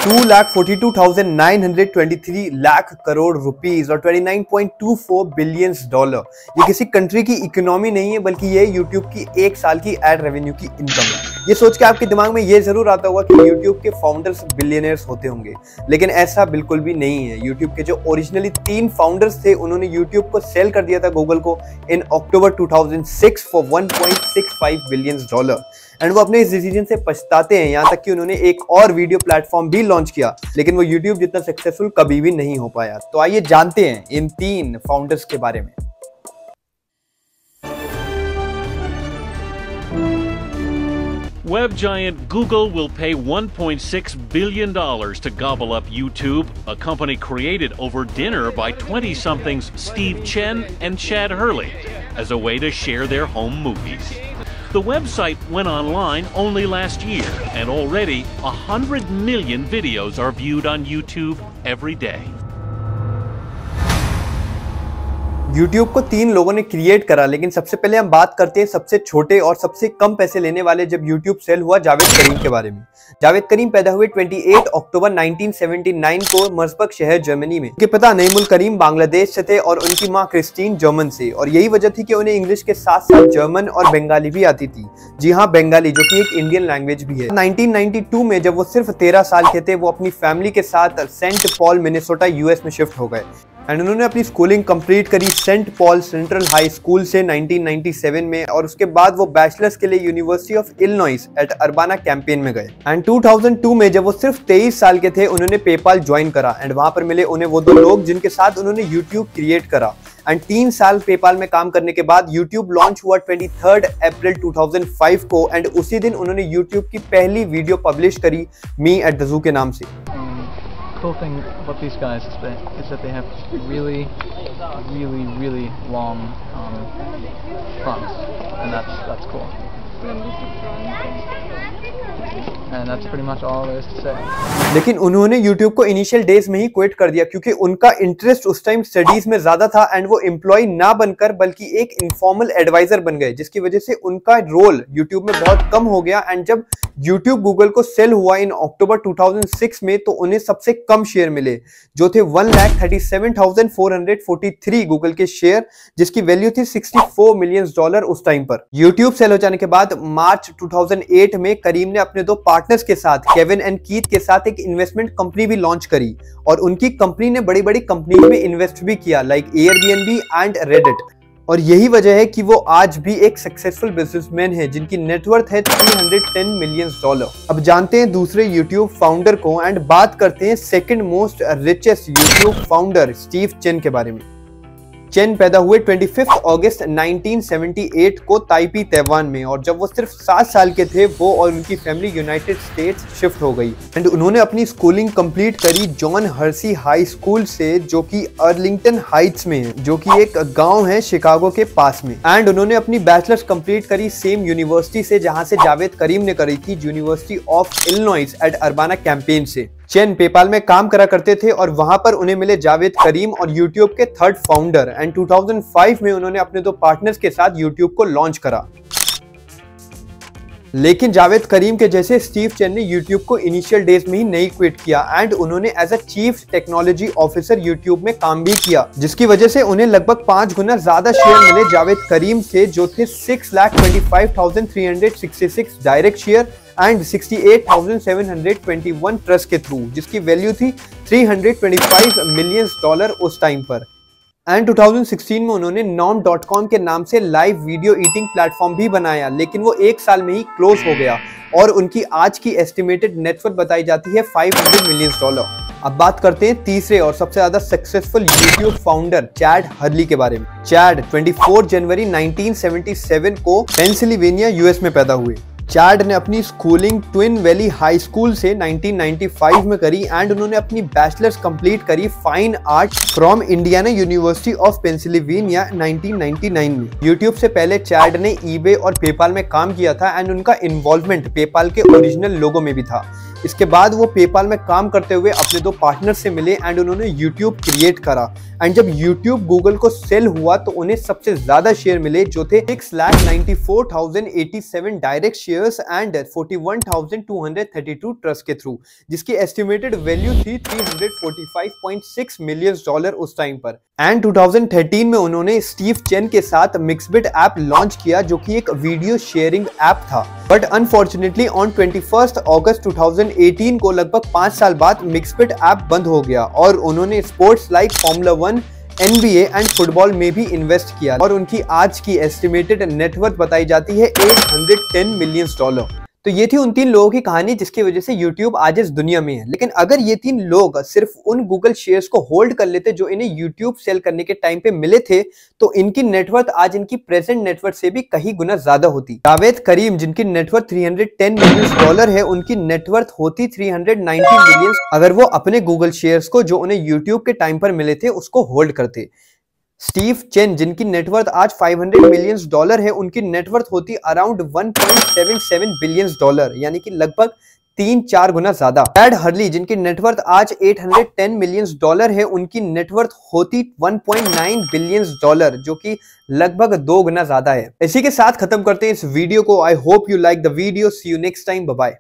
2,42,923 lakh crore rupees और 29.24 billion dollar. ये किसी कंट्री की इकोनॉमी नहीं है, बल्कि ये यूट्यूब की एक साल की एड रेवेन्यू की इनकम है। ये सोच के आपके दिमाग में ये जरूर आता होगा कि यूट्यूब के फाउंडर्स बिलियनर्स होते होंगे, लेकिन ऐसा बिल्कुल भी नहीं है। यूट्यूब के जो ओरिजिनली 3 फाउंडर्स थे, उन्होंने यूट्यूब को सेल कर दिया था गूगल को इन अक्टूबर 2006 फॉर 1.65 बिलियन डॉलर एंड वो अपने इस डिसीजन से पछताते हैं। यहाँ तक कि उन्होंने एक और वीडियो प्लेटफॉर्म भी लॉन्च किया, लेकिन वो यूट्यूब जितना सक्सेसफुल कभी भी नहीं हो पाया। तो आइए जानते हैं इन 3 फाउंडर्स के बारे में। Web giant Google will pay $1.6 billion to gobble up YouTube, a company created over dinner by 20-somethings Steve Chen and Chad Hurley, as a way to share their home movies. The website went online only last year, and already 100 million videos are viewed on YouTube every day. YouTube को 3 लोगों ने create करा, लेकिन सबसे पहले हम बात करते हैं सबसे छोटे और सबसे कम पैसे लेने वाले जब YouTube सेल हुआ, जावेद करीम के बारे में। जावेद करीम पैदा हुए 28 अक्टूबर 1979 को मर्सबर्ग शहर जर्मनी में। उनके पिता नईमुल करीम बांग्लादेश से थे और उनकी मां क्रिस्टीन जर्मन से, और यही वजह थी कि उन्हें इंग्लिश के साथ साथ जर्मन और बंगाली भी आती थी। जी हाँ, बंगाली, जो कि एक इंडियन लैंग्वेज भी है। 1992 में जब वो सिर्फ 13 साल के थे, वो अपनी फैमिली के साथ सेंट पॉल मिनेसोटा यूएस में शिफ्ट हो गए एंड उन्होंने अपनी स्कूलिंग कंप्लीट करी Saint Paul Central High School से 1997 में, और उसके बाद वो बैचलर्स के लिए university of Illinois at Urbana Champaign में गए एंड 2002 में जब वो सिर्फ 23 साल के थे, उन्होंने पेपाल ज्वाइन करा एंड वहां पर मिले उन्हें वो 2 लोग जिनके साथ उन्होंने यूट्यूब क्रिएट करा एंड 3 साल पेपाल में काम करने के बाद यूट्यूब लॉन्च हुआ 23 अप्रैल 2005 को एंड उसी दिन उन्होंने यूट्यूब की पहली वीडियो पब्लिश करी मी एट द ज़ू के नाम से। Cool thing about these guys is that they have really long fronts, and that's cool. And that's pretty much all there is to say. लेकिन उन्होंने YouTube को initial days में ही quit कर दिया क्योंकि उनका इंटरेस्ट उस टाइम स्टडीज में ज्यादा था एंड वो एम्प्लॉय ना बनकर बल्कि एक इनफॉर्मल एडवाइजर बन गए, जिसकी वजह से उनका रोल YouTube में बहुत कम हो गया। एंड जब YouTube गूगल को सेल हुआ इन अक्टूबर 2006 में, तो उन्हें सबसे कम शेयर मिले, जो थे 1,37,443 गूगल के शेयर, जिसकी वैल्यू थी $64 मिलियन उस टाइम पर। YouTube सेल हो जाने के बाद मार्च 2008 में करीम ने अपने 2 पार्टनर्स के साथ केविन एंड कीथ के साथ एक इन्वेस्टमेंट कंपनी भी लॉन्च करी और उनकी कंपनी ने बड़ी-बड़ी कंपनीज में इन्वेस्ट भी किया, लाइक एयरबीएनबी एंड रेडिट। और यही वजह है कि वो आज भी एक सक्सेसफुल बिजनेसमैन है जिनकी नेटवर्थ है $310 मिलियन। अब जानते हैं दूसरे यूट्यूब फाउंडर को एंड बात करते हैं second most richest YouTube founder Steve Chen के बारे में। चेन पैदा हुए 25 अगस्त 1978 को ताइपी, ताइवान में, और जब वो सिर्फ 7 साल के थे, वो और उनकी फैमिली यूनाइटेड स्टेट्स शिफ्ट हो गई एंड उन्होंने अपनी स्कूलिंग कंप्लीट करी जॉन हर्सी हाई स्कूल से, जो कि अर्लिंगटन हाइट्स में है, जो कि एक गांव है शिकागो के पास में। एंड उन्होंने अपनी बैचलर्स कंप्लीट करी सेम यूनिवर्सिटी से जहां से जावेद करीम ने करी थी, university of Illinois at Urbana Champaign से। चेन पेपाल में काम करा करते थे और वहां पर उन्हें मिले जावेद करीम और यूट्यूब के 3rd फाउंडर एंड 2005 में उन्होंने अपने 2 पार्टनर्स के साथ यूट्यूब को लॉन्च करा। लेकिन जावेद करीम के जैसे स्टीव चेन ने यूट्यूब को इनिशियल डेज में ही नहीं क्विट किया एंड उन्होंने as a chief technology officer YouTube में काम भी किया, जिसकी वजह से उन्हें लगभग 5 गुना ज्यादा शेयर मिले जावेद करीम से, जो थे 6,25,366 डायरेक्ट शेयर एंड 68,721 ट्रस्ट के थ्रू, जिसकी वैल्यू थी $325 मिलियन उस टाइम पर। एंड 2016 में उन्होंने nom.com के नाम से लाइव वीडियो ईटिंग प्लेटफॉर्म भी बनाया, लेकिन वो 1 साल में ही क्लोज हो गया और उनकी आज की एस्टिमेटेड नेटवर्थ बताई जाती है $500 मिलियन। अब बात करते हैं तीसरे और सबसे ज्यादा successful YouTube founder Chad Hurley के बारे में। चैड 24 जनवरी 1977 को पेंसिल्वेनिया यूएस में पैदा हुए। चैड ने अपनी schooling twin valley high School से 1995 में करी एंड उन्होंने अपनी बैचलर्स कंप्लीट करी fine art from Indiana university of Pennsylvania 1999 में। यूट्यूब से पहले चैड ने ईबे और पेपाल में काम किया था एंड उनका इन्वॉल्वमेंट पेपाल के ओरिजिनल लोगो में भी था। इसके बाद वो पेपाल में काम करते हुए अपने 2 पार्टनर से मिले एंड उन्होंने यूट्यूब क्रिएट करा एंड जब YouTube गूगल को सेल हुआ तो उन्हें सबसे ज्यादा शेयर मिले जो थे 6,94,087 डायरेक्ट शेयर्स एंड 41,232 ट्रस्ट के थ्रू, जिसकी एस्टिमेटेड वैल्यू थी $345.6 मिलियन उस टाइम पर। एंड 2013 में उन्होंने स्टीव चेन के साथ मिक्सबिट ऐप लॉन्च किया जो कि एक वीडियो शेयरिंग ऐप था। बट अनफॉर्चुनेटली ऑन 21 अगस्त 2018 को लगभग 5 साल बाद मिक्सबिट ऐप बंद हो गया और उन्होंने sports like formula 1, NBA and football में भी इन्वेस्ट किया और उनकी आज की एस्टिमेटेड नेटवर्थ बताई जाती है $810 मिलियन। तो ये थी उन 3 लोगों की कहानी जिसकी वजह से YouTube आज इस दुनिया में है। लेकिन अगर ये 3 लोग सिर्फ उन गूगल शेयर्स को होल्ड कर लेते जो इन्हें YouTube सेल करने के टाइम पे मिले थे तो इनकी नेटवर्थ आज इनकी प्रेजेंट नेटवर्थ से भी कहीं गुना ज्यादा होती। जावेद करीम जिनकी नेटवर्थ $310 मिलियन है, उनकी नेटवर्थ होती 390 मिलियन अगर वो अपने गूगल शेयर्स को जो उन्हें YouTube के टाइम पर मिले थे उसको होल्ड करते। स्टीव चेन जिनकी नेटवर्थ आज $500 मिलियन है, उनकी नेटवर्थ होती अराउंड $1.77 बिलियन, यानी कि लगभग 3-4 गुना ज्यादा। टैड हर्ली जिनकी नेटवर्थ आज $810 मिलियन है, उनकी नेटवर्थ होती $1.9 बिलियन जो कि लगभग 2 गुना ज्यादा है। इसी के साथ खत्म करते हैं इस वीडियो को। I hope you like the video. See you next time. Bye bye.